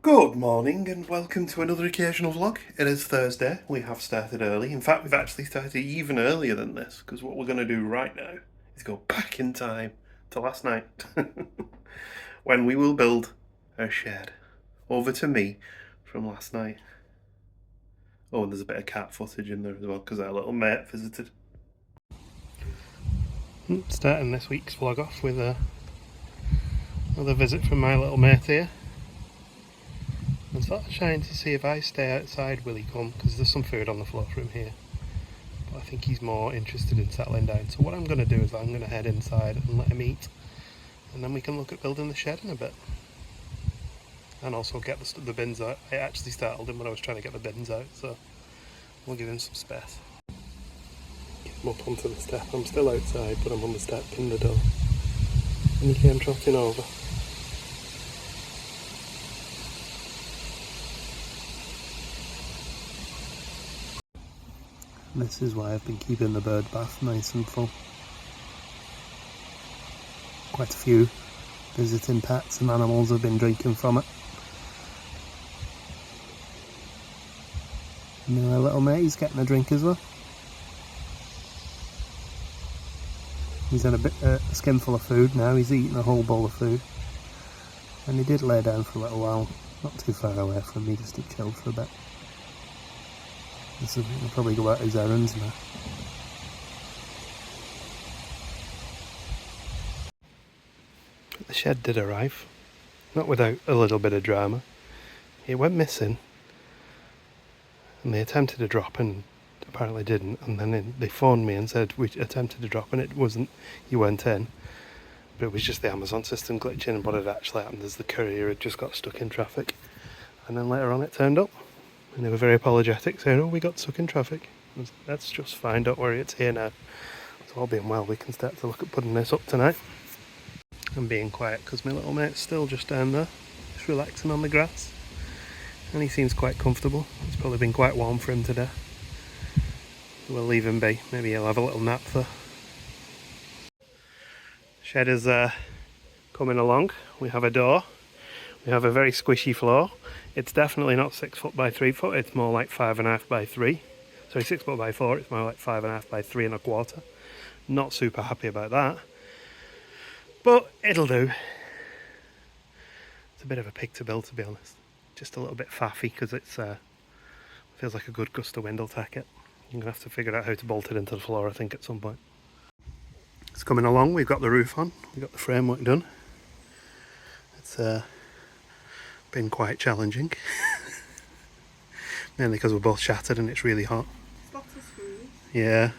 Good morning and welcome to another occasional vlog. It is Thursday. We have started early. In fact, we've actually started even earlier than this because what we're going to do right now is go back in time to last night when we will build a shed. Over to me from last night. Oh, and there's a bit of cat footage in there as well because our little mate visited. Starting this week's vlog off with another visit from my little mate here. I'm sort of trying to see if I stay outside will he come, because there's some food on the floor for him here. But I think he's more interested in settling down. So what I'm going to do is I'm going to head inside and let him eat. And then we can look at building the shed in a bit. And also get the bins out. I actually startled him when I was trying to get the bins out, so we'll give him some space. Get him up onto the step. I'm still outside, but I'm on the step in the door. And he came trotting over. This is why I've been keeping the bird bath nice and full. Quite a few visiting pets and animals have been drinking from it. And our little mate, he's getting a drink as well. He's had a skinful of food now, he's eaten a whole bowl of food. And he did lay down for a little while, not too far away from me, just to chill for a bit. He'll probably go out his errands now. The shed did arrive, not without a little bit of drama. It went missing, and they attempted to drop and apparently didn't, and then they phoned me and said we attempted to drop and it wasn't, you weren't in. But it was just the Amazon system glitching, and what had actually happened is the courier had just got stuck in traffic. And then later on it turned up, and they were very apologetic, saying, oh, we got stuck in traffic. That's just fine, don't worry, it's here now. So all being well, we can start to look at putting this up tonight. I'm being quiet because my little mate's still just down there, just relaxing on the grass. And he seems quite comfortable. It's probably been quite warm for him today. We'll leave him be. Maybe he'll have a little nap though. Shed is coming along. We have a door. We have a very squishy floor. It's definitely not 6 foot by 3 foot. It's more like 5.5 by 3. Sorry, 6 foot by 4. It's more like 5.5 by 3.25. Not super happy about that, but it'll do. It's a bit of a pig to build, to be honest. Just a little bit faffy because it feels like a good gust of wind will take it. I'm going to have to figure out how to bolt it into the floor, I think, at some point. It's coming along. We've got the roof on. We've got the framework done. It's been quite challenging. Mainly because we're both shattered and it's really hot. It's lots of screws. Yeah.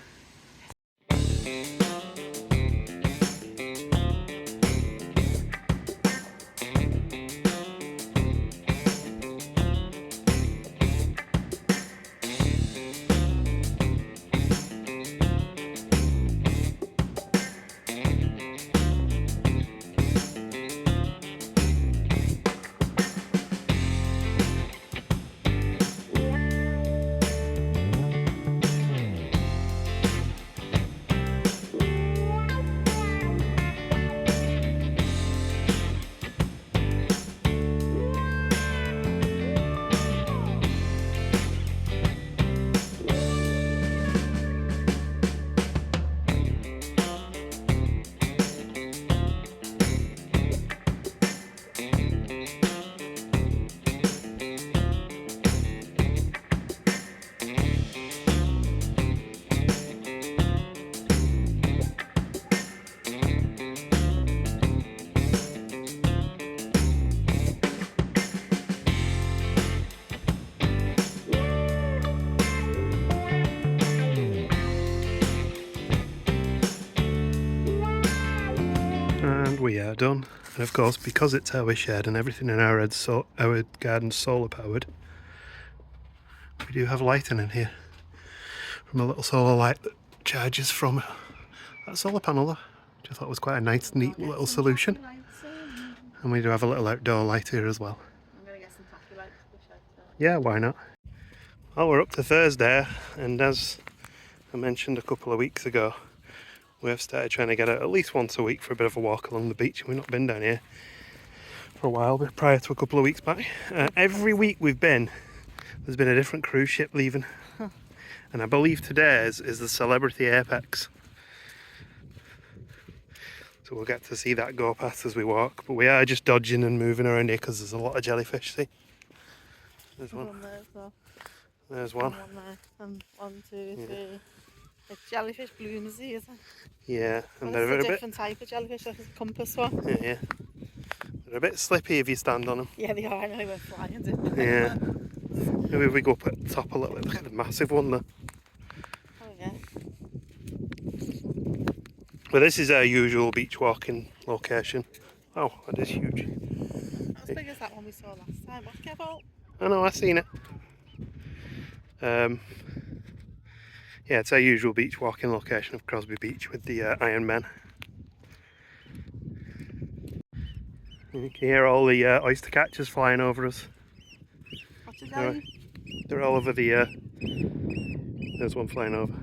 And we are done. And of course, because it's our shed and everything in our garden's solar powered, we do have lighting in here from a little solar light that charges from that solar panel there, which I thought was quite a nice, neat little solution. And we do have a little outdoor light here as well. I'm going to get some tacky lights for the shed. Yeah, why not? Well, we're up to Thursday, and as I mentioned a couple of weeks ago, we have started trying to get out at least once a week for a bit of a walk along the beach. We've not been down here for a while, but prior to a couple of weeks back. Every week we've been, there's been a different cruise ship leaving. And I believe today's is the Celebrity Apex. So we'll get to see that go past as we walk. But we are just dodging and moving around here because there's a lot of jellyfish, see? There's one. There as well. There's one. One there. And 1, 2, 3. It's jellyfish blooms, isn't it? Yeah, and Well, they're it's a a bit. different type of jellyfish, like a compass one. Yeah. They're a bit slippy if you stand on them. Yeah, they are. I know they went flying, didn't they? Yeah. Maybe if we go up at the top a little bit. Look at the massive one there. Oh, yeah. But this is our usual beach walking location. Oh, that is huge. Not as big as that one we saw last time. What's careful? I know, I've seen it. Yeah, it's our usual beach walking location of Crosby Beach with the Iron Men. You can hear all the oyster catchers flying over us. What's the jelly? They're all over the... there's one flying over. A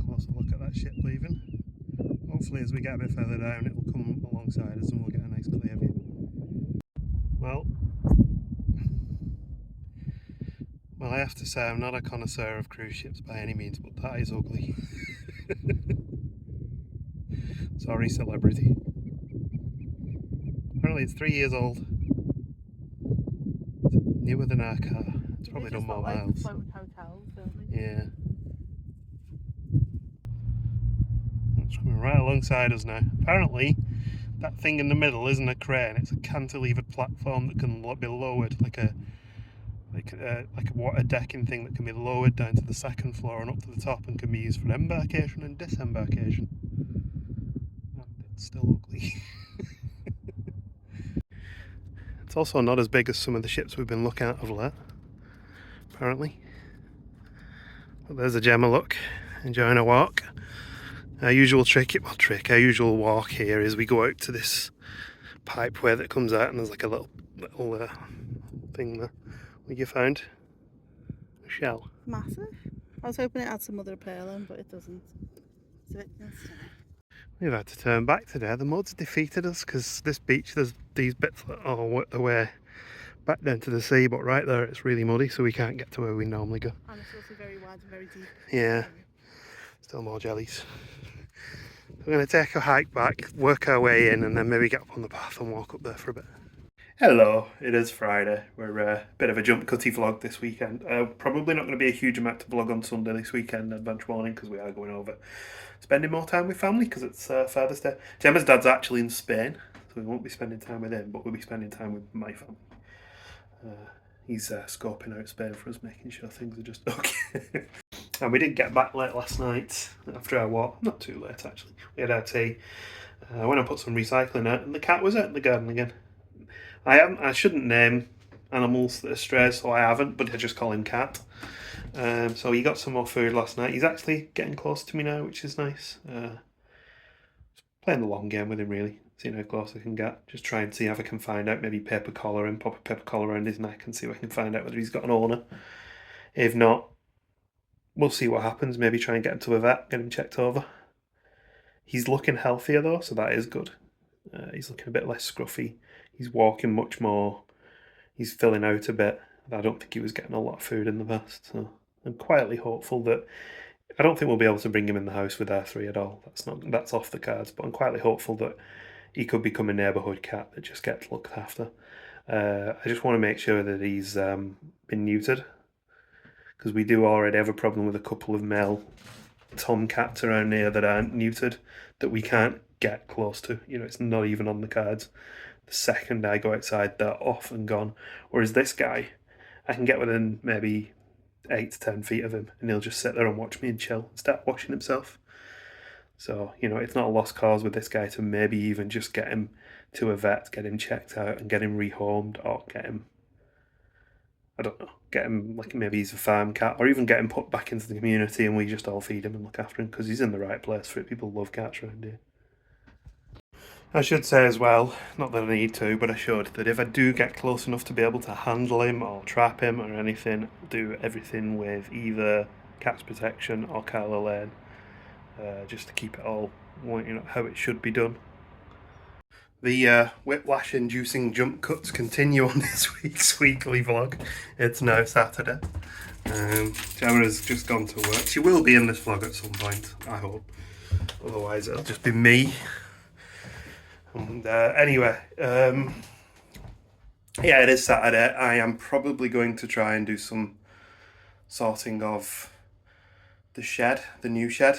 closer look at that ship leaving. Hopefully as we get a bit further down it will come alongside us and we'll get a nice clear view. Well, I have to say I'm not a connoisseur of cruise ships by any means, but that is ugly. Sorry, Celebrity. Apparently it's 3 years old. It's newer than our car. It's probably done more miles. Floating hotels, don't they? Yeah. It's coming right alongside us now. Apparently, that thing in the middle isn't a crane, it's a cantilevered platform that can be lowered, like a water decking thing that can be lowered down to the second floor and up to the top and can be used for embarkation and disembarkation. And it's still ugly. It's also not as big as some of the ships we've been looking at of late, apparently. But there's a Gemma look, enjoying a walk. Our usual our usual walk here is we go out to this pipeway that comes out and there's like a little thing there. What you found? A shell. Massive. I was hoping it had some other appeal in, but it doesn't. It's a bit nasty. We've had to turn back today. The mud's defeated us because this beach, there's these bits that are the way back down to the sea, but right there it's really muddy, so we can't get to where we normally go. And it's also very wide and very deep. Yeah, still more jellies. We're going to take a hike back, work our way in, and then maybe get up on the path and walk up there for a bit. Hello, it is Friday. We're a bit of a jump cutty vlog this weekend. Probably not going to be a huge amount to vlog on Sunday this weekend, Adventure Morning, because we are going over spending more time with family because it's Father's Day. Gemma's dad's actually in Spain, so we won't be spending time with him, but we'll be spending time with my family. He's scoping out Spain for us, making sure things are just okay. And we did get back late last night after our walk. Not too late, actually. We had our tea. I went and put some recycling out, and the cat was out in the garden again. I shouldn't name animals that are strays, so I haven't, but I just call him Cat. So he got some more food last night. He's actually getting close to me now, which is nice. Playing the long game with him, really. Seeing how close I can get. Just try and see if I can find out, maybe paper collar him, pop a paper collar around his neck and see if I can find out whether he's got an owner. If not, we'll see what happens. Maybe try and get him to a vet, get him checked over. He's looking healthier though, so that is good. He's looking a bit less scruffy. He's walking much more. He's filling out a bit. I don't think he was getting a lot of food in the past, so I'm quietly hopeful that I don't think we'll be able to bring him in the house with our three at all. That's off the cards, but I'm quietly hopeful that he could become a neighbourhood cat that just gets looked after. I just want to make sure that he's been neutered, because we do already have a problem with a couple of male tomcats around here that aren't neutered, that we can't get close to. You know, it's not even on the cards. The second I go outside, they're off and gone. Whereas this guy, I can get within maybe 8 to 10 feet of him and he'll just sit there and watch me and chill and start washing himself. So, you know, it's not a lost cause with this guy to maybe even just get him to a vet, get him checked out and get him rehomed, or get him, I don't know, get him, like maybe he's a farm cat, or even get him put back into the community and we just all feed him and look after him, because he's in the right place for it. People love cats around here. I should say as well, not that I need to, but I should, that if I do get close enough to be able to handle him or trap him or anything, I'll do everything with either Cats Protection or Carla Lane, just to keep it all pointing out how it should be done. The whiplash-inducing jump cuts continue on this week's weekly vlog. It's now Saturday. Gemma's just gone to work. She will be in this vlog at some point, I hope. Otherwise it'll just be me. And anyway, yeah, it is Saturday. I am probably going to try and do some sorting of the shed, the new shed.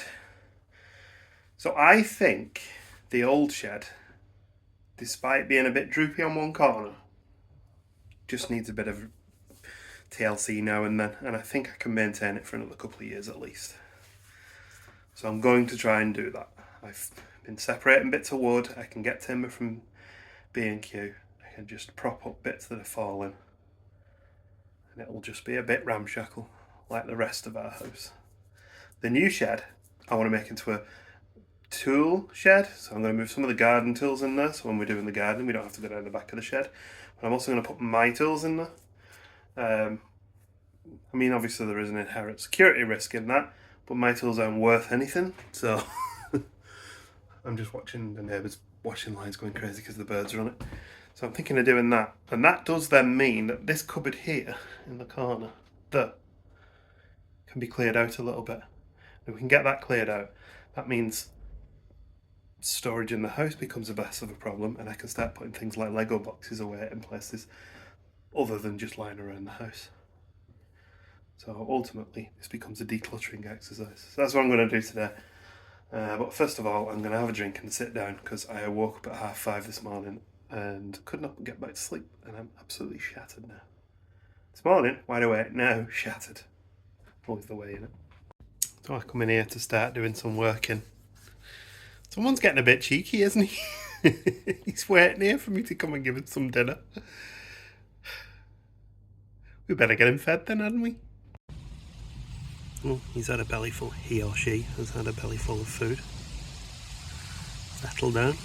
So I think the old shed, despite being a bit droopy on one corner, just needs a bit of TLC now and then, and I think I can maintain it for another couple of years at least. So I'm going to try and do that. I've been separating bits of wood. I can get timber from B&Q. I can just prop up bits that are falling, and it'll just be a bit ramshackle like the rest of our house. The new shed I want to make into a tool shed, so I'm going to move some of the garden tools in there, so when we're doing the garden we don't have to go down the back of the shed. But I'm also going to put my tools in there. I mean, obviously there is an inherent security risk in that, but my tools aren't worth anything, so I'm just watching the neighbours' washing lines going crazy because the birds are on it. So I'm thinking of doing that, and that does then mean that this cupboard here in the corner there can be cleared out a little bit. If we can get that cleared out, that means storage in the house becomes a less of a problem, and I can start putting things like Lego boxes away in places other than just lying around the house. So ultimately this becomes a decluttering exercise. So that's what I'm going to do today. But first of all, I'm going to have a drink and sit down because I woke up at 5:30 this morning and could not get back to sleep, and I'm absolutely shattered now. This morning, wide awake, now shattered. Always the way, innit? So I come in here to start doing some working. Someone's getting a bit cheeky, isn't he? He's waiting here for me to come and give him some dinner. We better get him fed then, hadn't we? Well, he's had a belly full, he or she has had a belly full of food. Settle down.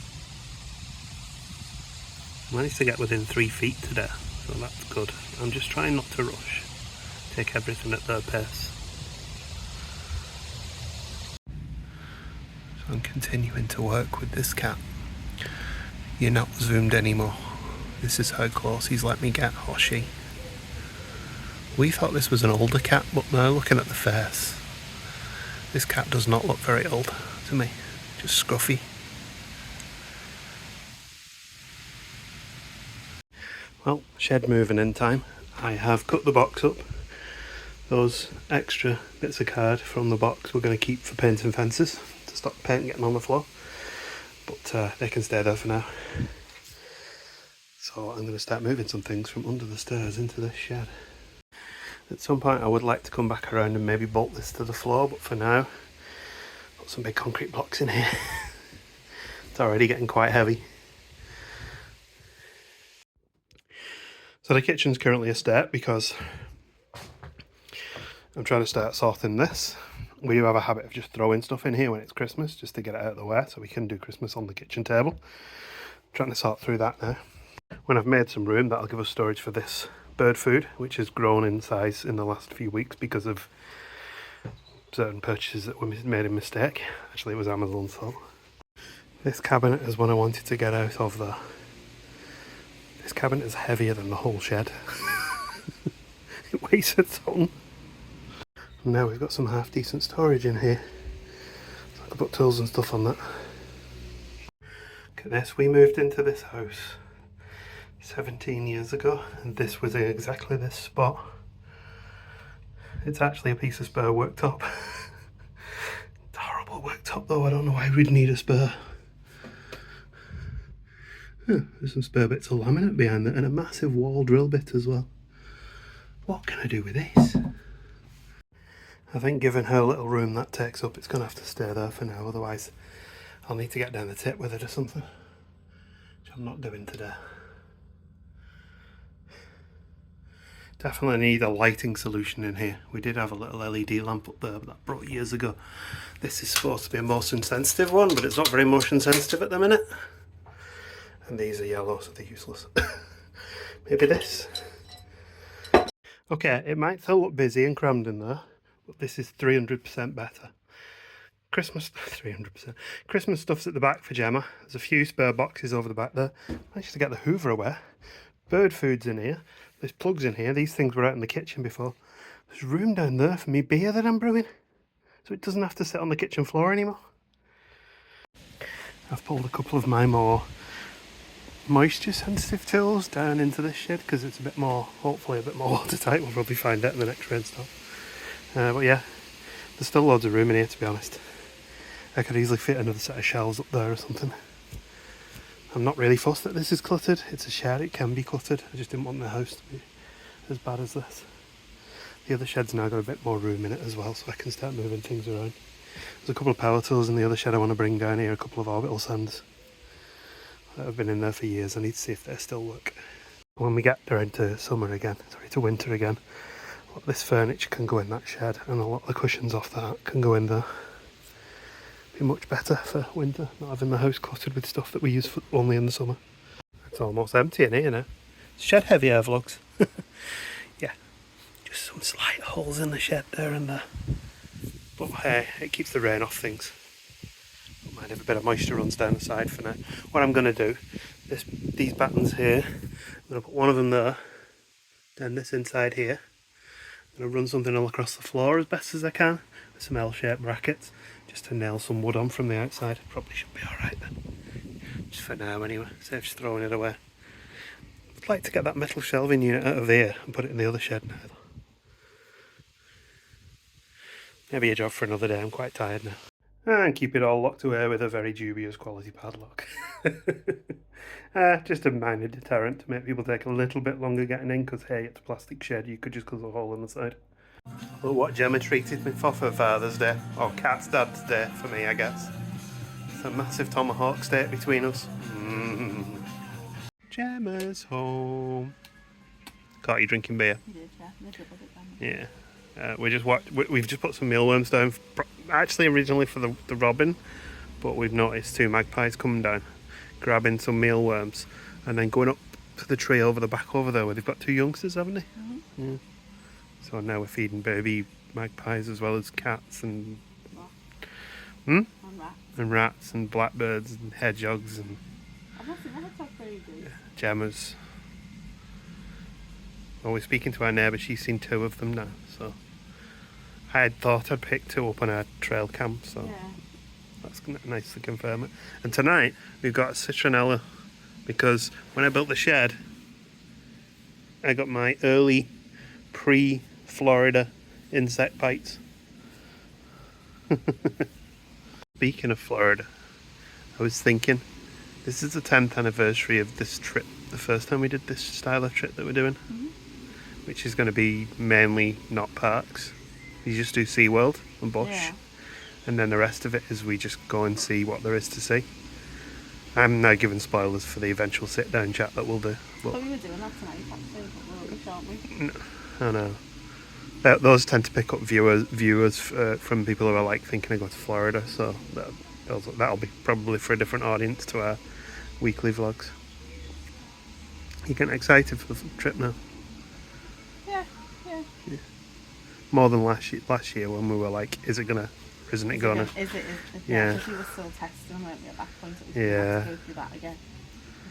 Managed to get within 3 feet today, so that's good. I'm just trying not to rush. Take everything at their pace. So I'm continuing to work with this cat. You're not zoomed anymore. This is how close he's let me get, or she. We thought this was an older cat, but now looking at the face, this cat does not look very old to me. Just scruffy. Well, shed moving in time. I have cut the box up. Those extra bits of card from the box we're going to keep for painting fences to stop paint getting on the floor. But they can stay there for now. So I'm going to start moving some things from under the stairs into this shed. At some point I would like to come back around and maybe bolt this to the floor, but for now, put some big concrete blocks in here. It's already getting quite heavy. So the kitchen's currently a state because I'm trying to start sorting this. We do have a habit of just throwing stuff in here when it's Christmas, just to get it out of the way so we can do Christmas on the kitchen table. I'm trying to sort through that now. When I've made some room, that'll give us storage for this bird food, which has grown in size in the last few weeks because of certain purchases that were made in mistake. Actually, it was Amazon's fault. This cabinet is one I wanted to get out of there. This cabinet is heavier than the whole shed. It weighs a ton. And now we've got some half decent storage in here, so I can put tools and stuff on that. Look at this, we moved into this house 17 years ago, and this was in exactly this spot. It's actually a piece of spare worktop. It's horrible worktop though, I don't know why we'd need a spare. There's some spare bits of laminate behind there and a massive wall drill bit as well. What can I do with this? I think given her little room that takes up, it's going to have to stay there for now, otherwise I'll need to get down the tip with it or something, which I'm not doing today. Definitely need a lighting solution in here. We did have a little LED lamp up there, but that broke years ago. This is supposed to be a motion sensitive one, but it's not very motion sensitive at the minute. And these are yellow, so they're useless. Maybe this. Okay, it might still look busy and crammed in there, but this is 300% better. Christmas 300%. Christmas stuff's at the back for Gemma. There's a few spare boxes over the back there. Managed to get the Hoover away. Bird food's in here. There's plugs in here. These things were out in the kitchen before. There's room down there for me beer that I'm brewing, so it doesn't have to sit on the kitchen floor anymore. I've pulled a couple of my more moisture sensitive tools down into this shed because it's a bit more, hopefully a bit more watertight. We'll probably find out in the next rainstorm. But yeah, there's still loads of room in here, to be honest. I could easily fit another set of shelves up there or something. I'm not really fussed that this is cluttered. It's a shed, it can be cluttered. I just didn't want the house to be as bad as this. The other shed's now got a bit more room in it as well, so I can start moving things around. There's a couple of power tools in the other shed I want to bring down here, a couple of orbital sands that have been in there for years. I need to see if they still work. When we get around to summer again, to winter again, a lot of this furniture can go in that shed and a lot of the cushions off that can go in there. Be much better for winter, not having the house cluttered with stuff that we use for only in the summer. It's almost empty in here now. It's shed heavy air vlogs. Yeah, just some slight holes in the shed there and there. But hey, it keeps the rain off things. Don't mind if a bit of moisture runs down the side for now. What I'm going to do, these battens here, I'm going to put one of them there, then this inside here. I'm going to run something all across the floor as best as I can with some L-shaped brackets, just to nail some wood on from the outside. Probably should be alright then. Just for now anyway, saves throwing it away. I'd like to get that metal shelving unit out of here and put it in the other shed now though. Maybe a job for another day, I'm quite tired now. And keep it all locked away with a very dubious quality padlock. Just a minor deterrent to make people take a little bit longer getting in, because hey, it's a plastic shed, you could just cut a hole in the side. Look what Gemma treated me for Father's Day, or Cat's Dad's Day for me, I guess. It's a massive tomahawk steak between us. Gemma's home. Caught you drinking beer. You did, yeah. Yeah. We've just put some mealworms down, actually originally for the robin, but we've noticed two magpies coming down, grabbing some mealworms, and then going up to the tree over the back over there where they've got two youngsters, haven't they? Mm-hmm. Yeah. So now we're feeding baby magpies as well as cats and And rats and blackbirds and hedgehogs and Gemma's. Well, we're speaking to our neighbour, she's seen two of them now, so I had thought I'd pick two up on our trail cam, so yeah. That's nice to confirm it. And tonight we've got a citronella, because when I built the shed I got my early pre-Florida insect bites. Speaking of Florida, I was thinking this is the 10th anniversary of this trip, the first time we did this style of trip that we're doing. Which is going to be mainly not parks. You just do SeaWorld and Bush, yeah. And then the rest of it is we just go and see what there is to see. I'm now giving spoilers for the eventual sit-down chat that we'll do. But we were doing that tonight, actually, aren't we? No, I know. Those tend to pick up viewers from people who are like thinking of going to Florida, so that'll be probably for a different audience to our weekly vlogs. You getting excited for the trip now? Yeah. More than last year when we were like, isn't it gonna? Yeah. She was still testing, weren't we, at that point? Yeah. Have to go through that again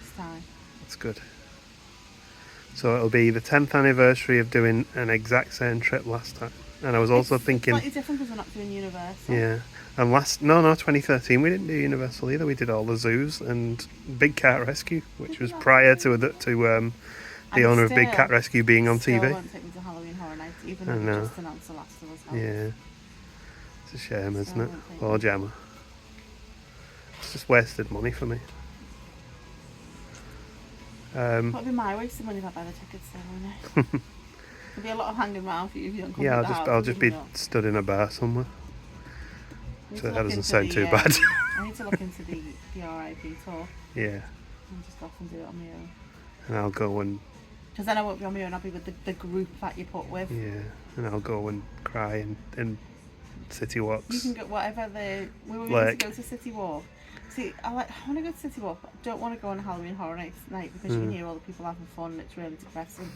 this time. That's good. So it'll be the 10th anniversary of doing an exact same trip last time. And I was also thinking... It's slightly different because we're not doing Universal. Yeah. And 2013 we didn't do Universal either. We did all the zoos and Big Cat Rescue, which was prior to the owner of Big Cat Rescue being on TV. Still won't take me to Halloween Horror Nights, even though we just announced The Last of Us House. Yeah. It's a shame, isn't it? Poor Gemma. It's just wasted money for me. That'll be my wasted money if I buy the tickets there, won't it? There'll be a lot of hanging around for you if you don't come to the house. I'll just be stood in a bar somewhere. So that doesn't sound too bad. I need to look into the RIP tour. Yeah. And just go off and do it on my own. And I'll go and... Because then I won't be on my own, I'll be with the group that you put with. Yeah, and I'll go and cry in City Walks. You can go whatever we were going to go to City Walk. See, I want to go to City Walk, but I don't want to go on a Halloween Horror Night because you can hear all the people having fun and it's really depressing.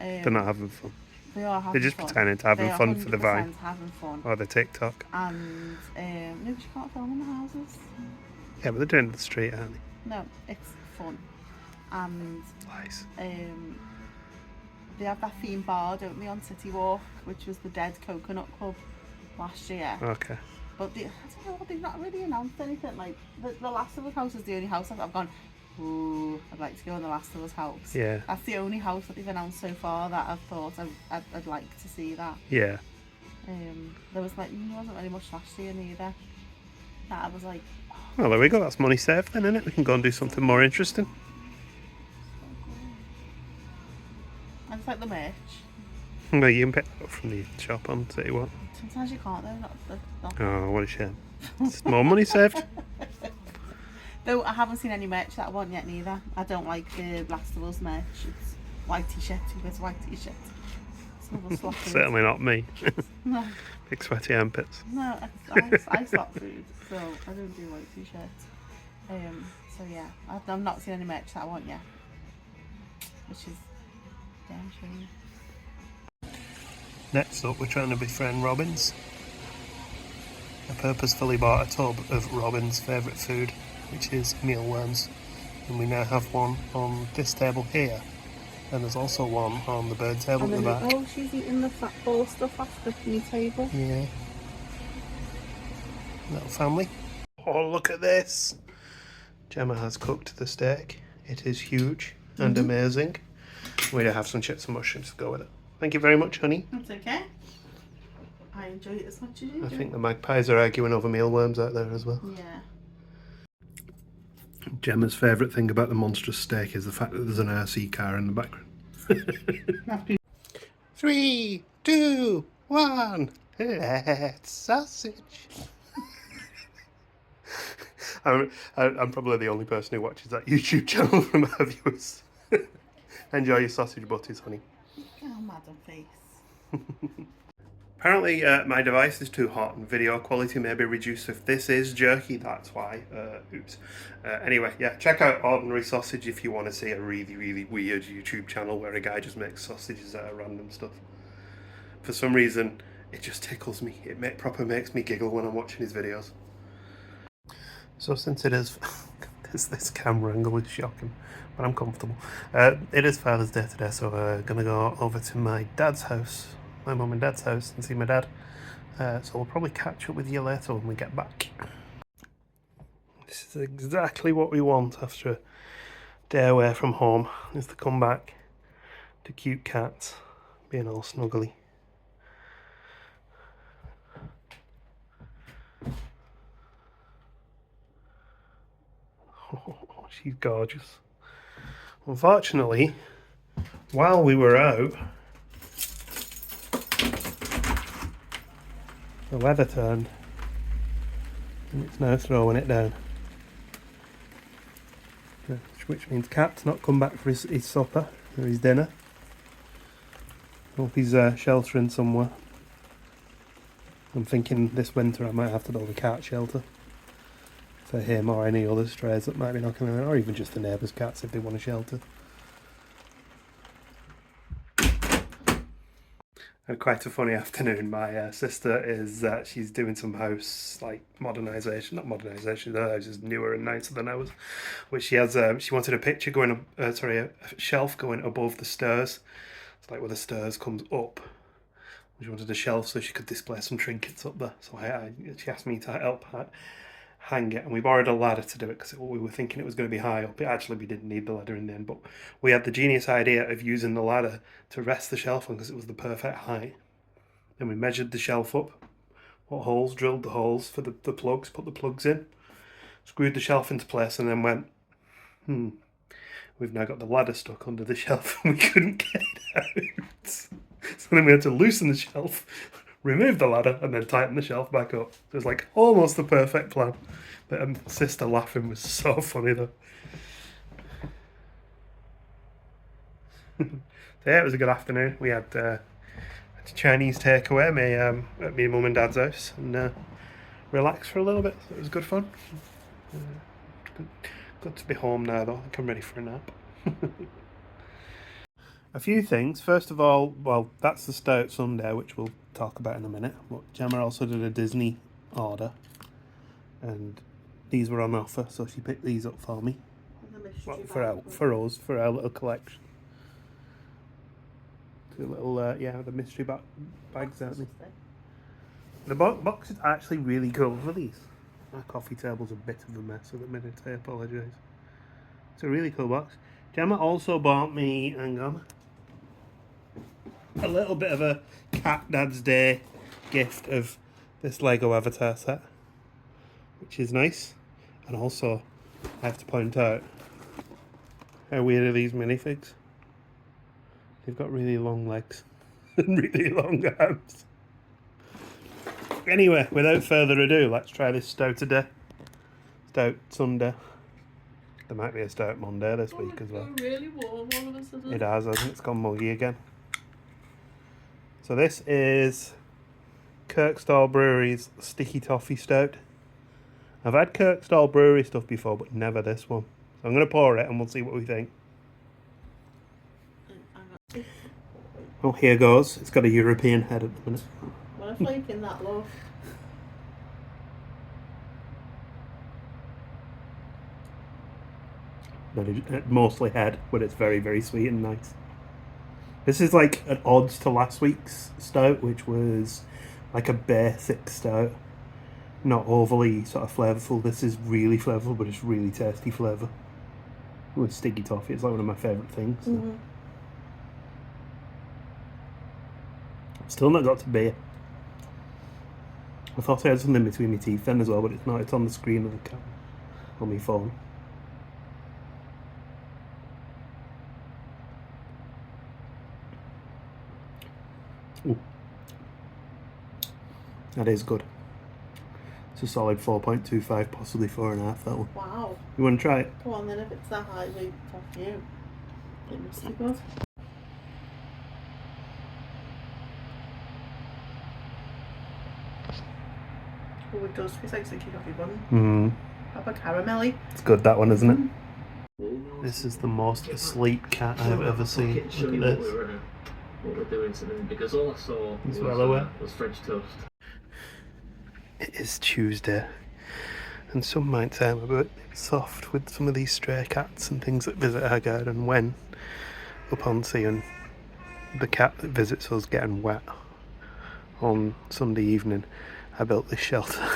They're not having fun. They are having They're just fun. pretending to having They are fun for the Vine 100% having fun. or the TikTok. And no, she can't film in the houses. Yeah, but they're doing it in the street, aren't they? No, it's fun. And Lies. they have that theme bar, don't they, on City Walk, which was the Dead Coconut Club last year. Okay. But I don't know, they've not really announced anything. Like, the Last of Us house is the only house I've gone, ooh, I'd like to go in the Last of Us house. Yeah. That's the only house that they've announced so far that I've thought I'd like to see that. Yeah. There wasn't really much last year neither. That I was like, Well, there we go. That's money saved then, isn't it? We can go and do something more interesting. I just like the merch. Well, you can pick that up from the shop on City Walk. Sometimes you can't though. Not. Oh, what a shame. It's more money saved. Though I haven't seen any merch that I want yet neither. I don't like the Last of Us merch. It's white t-shirt. Who wears white t-shirt? Certainly not me. No. Big sweaty armpits. No, I stop food, so I don't do white t-shirts. So yeah, I've not seen any merch that I want yet, which is damn shame. Next up, we're trying to befriend Robins. I purposefully bought a tub of Robin's favourite food, which is mealworms, and we now have one on this table here, and there's also one on the bird table at the back. Oh, she's eating the fat ball stuff off the table. Yeah. Little family. Oh, look at this! Gemma has cooked the steak. It is huge and amazing. We do have some chips and mushrooms to go with it. Thank you very much, honey. That's okay. I enjoy it as much as you do. I think the magpies are arguing over mealworms out there as well. Yeah. Gemma's favourite thing about the monstrous steak is the fact that there's an RC car in the background. 3, 2, 1, let's sausage. I'm probably the only person who watches that YouTube channel from our viewers. Enjoy your sausage butties, honey. Oh, madam face. Apparently my device is too hot and video quality may be reduced. If this is jerky, that's why. Oops. Anyway, yeah, check out Ordinary Sausage if you want to see a really, really weird YouTube channel where a guy just makes sausages out of random stuff. For some reason, it just tickles me. It proper makes me giggle when I'm watching his videos. So since it is... this camera angle is shocking, but I'm comfortable. It is Father's Day today, so we're going to go over to my dad's house. My mum and dad's house and see my dad. So we'll probably catch up with you later when we get back. This is exactly what we want after a day away from home, is to come back to cute cats being all snuggly. Oh, she's gorgeous. Unfortunately, while we were out, the weather turned and it's now throwing it down, which means Cat's not come back for his supper or his dinner. Hope he's sheltering somewhere. I'm thinking this winter I might have to build a cat shelter for him or any other strays that might be knocking around, or even just the neighbours' cats if they want a shelter. And quite a funny afternoon. My sister is she's doing some house not modernisation. The house is newer and nicer than ours. Which she has. She wanted a picture going a shelf going above the stairs. It's like where the stairs comes up. She wanted a shelf so she could display some trinkets up there. So she asked me to help her hang it, and we borrowed a ladder to do it because we were thinking it was going to be high up. Actually, we didn't need the ladder in the end, but we had the genius idea of using the ladder to rest the shelf on because it was the perfect height. Then we measured the shelf up, drilled the holes for the plugs, put the plugs in, screwed the shelf into place, and then went, we've now got the ladder stuck under the shelf and we couldn't get it out. So then we had to loosen the shelf, remove the ladder, and then tighten the shelf back up. So it was like almost the perfect plan. But sister laughing was so funny though. So yeah, it was a good afternoon. We had a Chinese takeaway at my mum and dad's house and relaxed for a little bit. So it was good fun. Good to be home now though. I think I'm ready for a nap. A few things. First of all, well, that's the Stout Sunday, which we'll talk about in a minute. But Gemma also did a Disney order, and these were on offer, so she picked these up for me. Well, for us, for our little collection. Two little, the mystery bags, aren't they? The box is actually really cool for these. My coffee table's a bit of a mess at the minute, I apologise. It's a really cool box. Gemma also bought me, hang on, a little bit of a Cat Dad's Day gift of this Lego Avatar set, which is nice. And also, I have to point out, how weird are these minifigs? They've got really long legs and really long arms. Anyway, without further ado, let's try this Stout today. Stout Sunday. There might be a Stout Monday this week as well. It's really warm all of a sudden. It has, hasn't it? It's gone muggy again. So this is Kirkstall Brewery's Sticky Toffee Stout. I've had Kirkstall Brewery stuff before, but never this one. So I'm going to pour it and we'll see what we think. Oh, here goes. It's got a European head at the minute. What a flake in that loaf. Mostly head, but it's very, very sweet and nice. This is like at odds to last week's stout, which was like a basic stout. Not overly sort of flavourful. This is really flavourful, but it's really tasty flavour. With sticky toffee, it's like one of my favourite things. So. Mm-hmm. Still not got to beer. I thought I had something between my teeth then as well, but it's not. It's on the screen of the camera on my phone. Ooh. That is good. It's a solid 4.25, possibly 4.5, that one. Wow. You want to try it? Go on then, if it's that high, we talk to you. It must be good. Oh, it does taste like sticky toffee bun. Proper caramelly. It's good, that one, isn't it? This is the most asleep cat I've ever seen. Look at this. What we're doing to them, because all I saw was French toast. It is Tuesday, and some might say I'm a bit soft with some of these stray cats and things that visit our garden when, upon seeing the cat that visits us getting wet on Sunday evening, I built this shelter,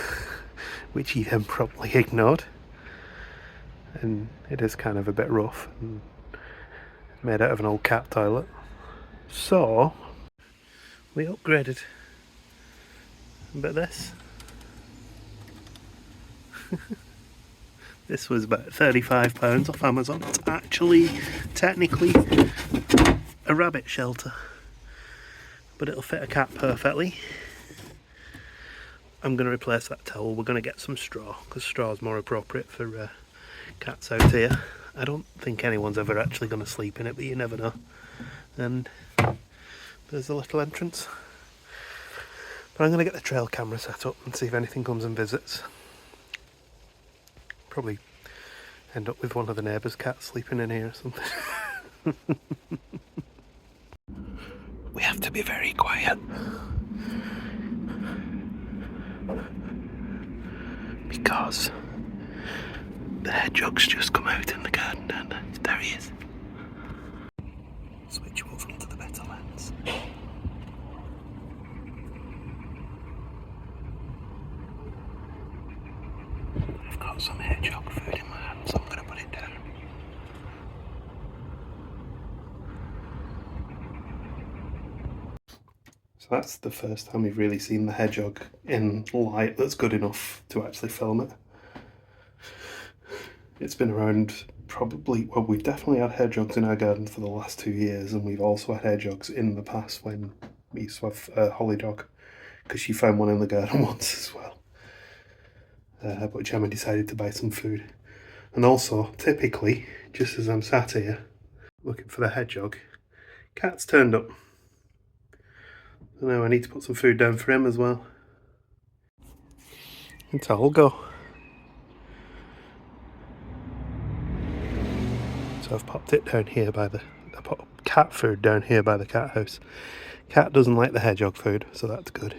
which he then promptly ignored. And it is kind of a bit rough and made out of an old cat toilet. So we upgraded a bit of this. This was about £35 off Amazon. It's actually technically a rabbit shelter, but it'll fit a cat perfectly. I'm going to replace that towel. We're going to get some straw, because straw is more appropriate for cats out here. I don't think anyone's ever actually going to sleep in it, but you never know. And there's a little entrance. But I'm going to get the trail camera set up and see if anything comes and visits. Probably end up with one of the neighbours' cats sleeping in here or something. We have to be very quiet. Because the hedgehog's just come out in the garden, don't they? There he is. Switch over onto the better lens. I've got some hedgehog food in my hand, so I'm going to put it down. So that's the first time we've really seen the hedgehog in light that's good enough to actually film it. It's been around probably, well, we've definitely had hedgehogs in our garden for the last 2 years, and we've also had hedgehogs in the past when we used to have Holly Dog, because she found one in the garden once as well. But Gemma decided to buy some food. And also, typically, just as I'm sat here looking for the hedgehog, Cat's turned up. So now I need to put some food down for him as well. It's all go. So I've popped it down here by the I put cat food down here by the cat house. Cat doesn't like the hedgehog food, so that's good.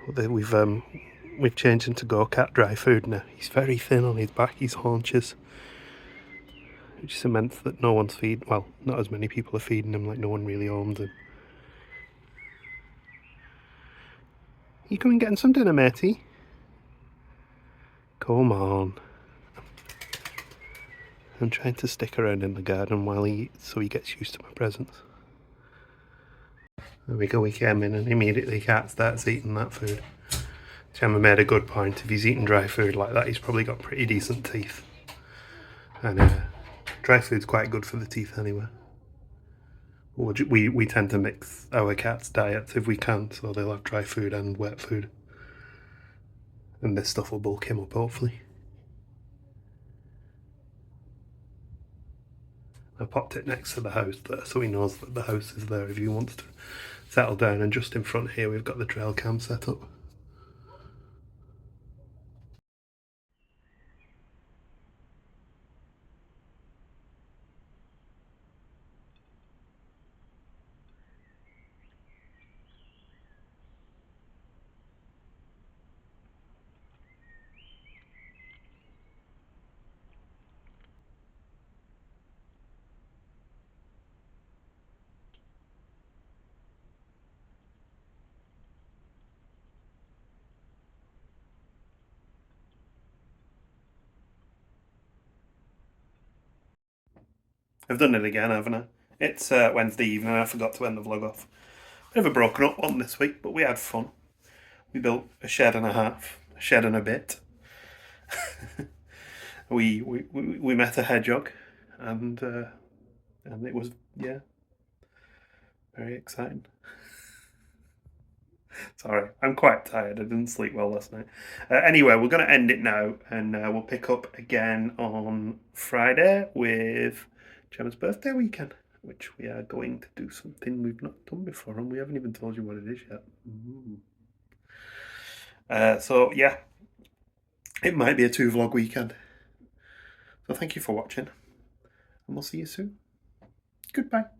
We've changed him to go cat dry food now. He's very thin on his back, his haunches, which cements that no one's feeding. Well, not as many people are feeding him. Like no one really owns him. You coming getting some dinner, matey? Come on. I'm trying to stick around in the garden while he eats, so he gets used to my presence. There we go, we came in and immediately cat starts eating that food. Gemma made a good point. If he's eating dry food like that, he's probably got pretty decent teeth. And dry food's quite good for the teeth anyway. We tend to mix our cats' diets if we can, so they'll have dry food and wet food. And this stuff will bulk him up, hopefully. I popped it next to the house there, so he knows that the house is there if he wants to settle down. And just in front here, we've got the trail cam set up. I've done it again, haven't I? It's Wednesday evening, I forgot to end the vlog off. Bit of a broken up one this week, but we had fun. We built a shed and a half, a shed and a bit. we met a hedgehog, and it was, yeah, very exciting. Sorry, I'm quite tired. I didn't sleep well last night. Anyway, we're going to end it now, and we'll pick up again on Friday with Gemma's birthday weekend, which we are going to do something we've not done before, and we haven't even told you what it is yet. So yeah, it might be a 2-vlog weekend. So thank you for watching, and we'll see you soon. Goodbye.